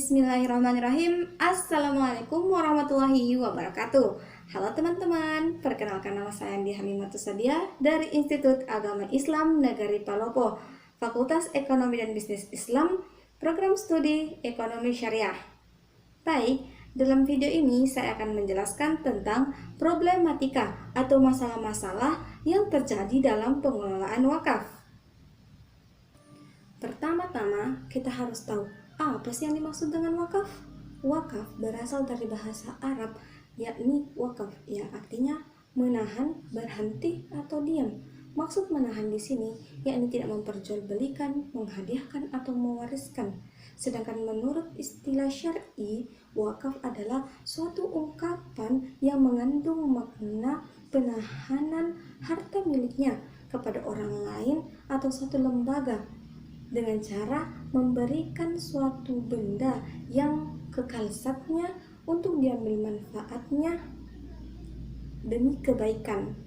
Bismillahirrahmanirrahim. Assalamualaikum warahmatullahi wabarakatuh. Halo teman-teman, perkenalkan nama saya Andi Hamimatus Sadia dari Institut Agama Islam Negari Palopo, Fakultas Ekonomi dan Bisnis Islam, Program Studi Ekonomi Syariah. Baik, dalam video ini saya akan menjelaskan tentang problematika atau masalah-masalah yang terjadi dalam pengelolaan wakaf. Pertama-tama, kita harus tahu apa sih yang dimaksud dengan wakaf? Wakaf berasal dari bahasa Arab, yakni wakaf, ya artinya menahan, berhenti, atau diam. Maksud menahan di sini yakni tidak memperjualbelikan, menghadiahkan, atau mewariskan. Sedangkan menurut istilah syar'i, wakaf adalah suatu ungkapan yang mengandung makna penahanan harta miliknya kepada orang lain atau suatu lembaga dengan cara memberikan suatu benda yang kekal zatnya untuk diambil manfaatnya demi kebaikan.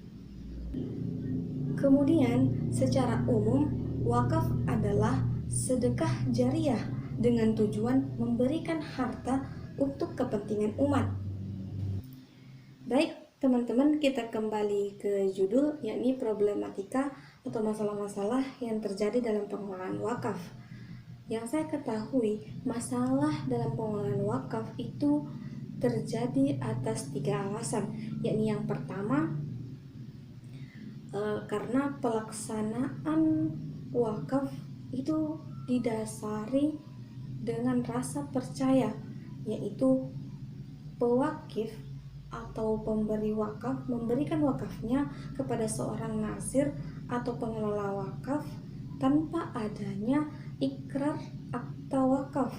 Kemudian, secara umum, wakaf adalah sedekah jariah dengan tujuan memberikan harta untuk kepentingan umat. Baik, teman-teman, kita kembali ke judul, yakni problematika atau masalah-masalah yang terjadi dalam pengelolaan wakaf. Yang saya ketahui, masalah dalam pengelolaan wakaf itu terjadi atas 3 alasan, yakni yang pertama, karena pelaksanaan wakaf itu didasari dengan rasa percaya, yaitu pewakif atau pemberi wakaf memberikan wakafnya kepada seorang nasir atau pengelola wakaf tanpa adanya ikrar akta wakaf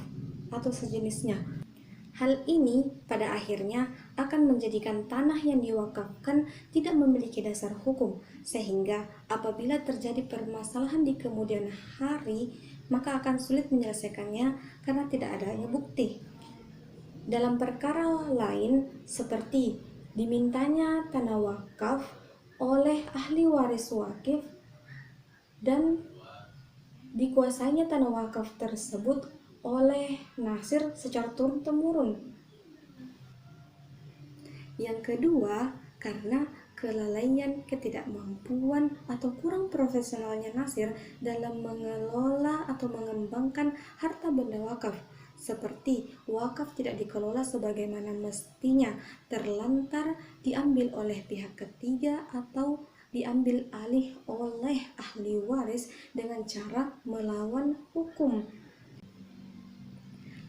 atau sejenisnya. Hal ini pada akhirnya akan menjadikan tanah yang diwakafkan tidak memiliki dasar hukum, sehingga apabila terjadi permasalahan di kemudian hari, maka akan sulit menyelesaikannya karena tidak adanya bukti. Dalam perkara lain seperti dimintanya tanah wakaf oleh ahli waris wakif dan dikuasainya tanah wakaf tersebut oleh nasir secara turun-temurun. Yang kedua, karena kelalaian, ketidakmampuan, atau kurang profesionalnya nasir dalam mengelola atau mengembangkan harta benda wakaf, seperti wakaf tidak dikelola sebagaimana mestinya, terlantar diambil oleh pihak ketiga atau diambil alih oleh ahli waris dengan cara melawan hukum.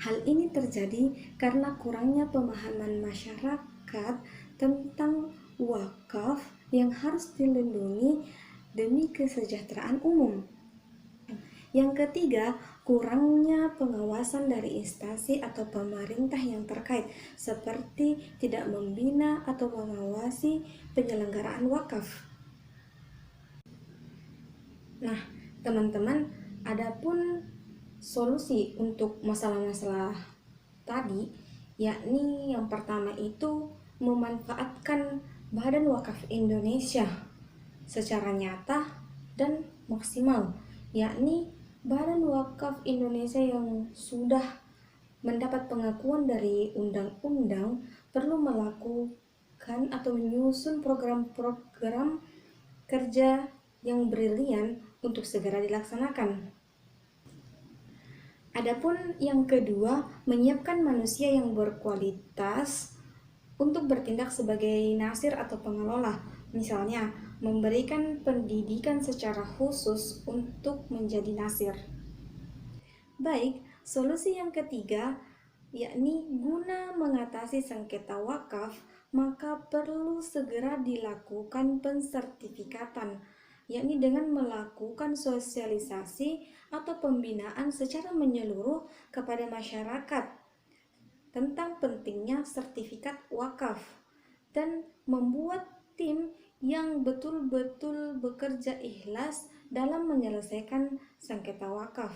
Hal ini terjadi karena kurangnya pemahaman masyarakat tentang wakaf yang harus dilindungi demi kesejahteraan umum. Yang ketiga, kurangnya pengawasan dari instansi atau pemerintah yang terkait, seperti tidak membina atau mengawasi penyelenggaraan wakaf. Nah, teman-teman, adapun solusi untuk masalah-masalah tadi, yakni yang pertama itu memanfaatkan Badan Wakaf Indonesia secara nyata dan maksimal, yakni Badan Wakaf Indonesia yang sudah mendapat pengakuan dari undang-undang perlu melakukan atau menyusun program-program kerja yang brilian untuk segera dilaksanakan. Adapun yang kedua, menyiapkan manusia yang berkualitas untuk bertindak sebagai nasir atau pengelola, misalnya memberikan pendidikan secara khusus untuk menjadi nasir. Baik, solusi yang ketiga, yakni guna mengatasi sengketa wakaf, maka perlu segera dilakukan pensertifikatan, yakni dengan melakukan sosialisasi atau pembinaan secara menyeluruh kepada masyarakat tentang pentingnya sertifikat wakaf dan membuat tim yang betul-betul bekerja ikhlas dalam menyelesaikan sengketa wakaf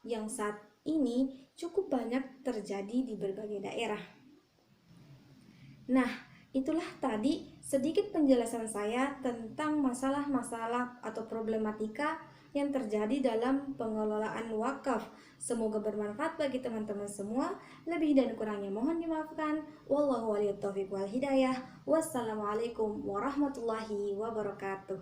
yang saat ini cukup banyak terjadi di berbagai daerah. Nah, itulah tadi sedikit penjelasan saya tentang masalah-masalah atau problematika yang terjadi dalam pengelolaan wakaf. Semoga bermanfaat bagi teman-teman semua. Lebih dan kurangnya mohon dimaafkan. Wallahu waliyut taufiq wal hidayah. Wassalamualaikum warahmatullahi wabarakatuh.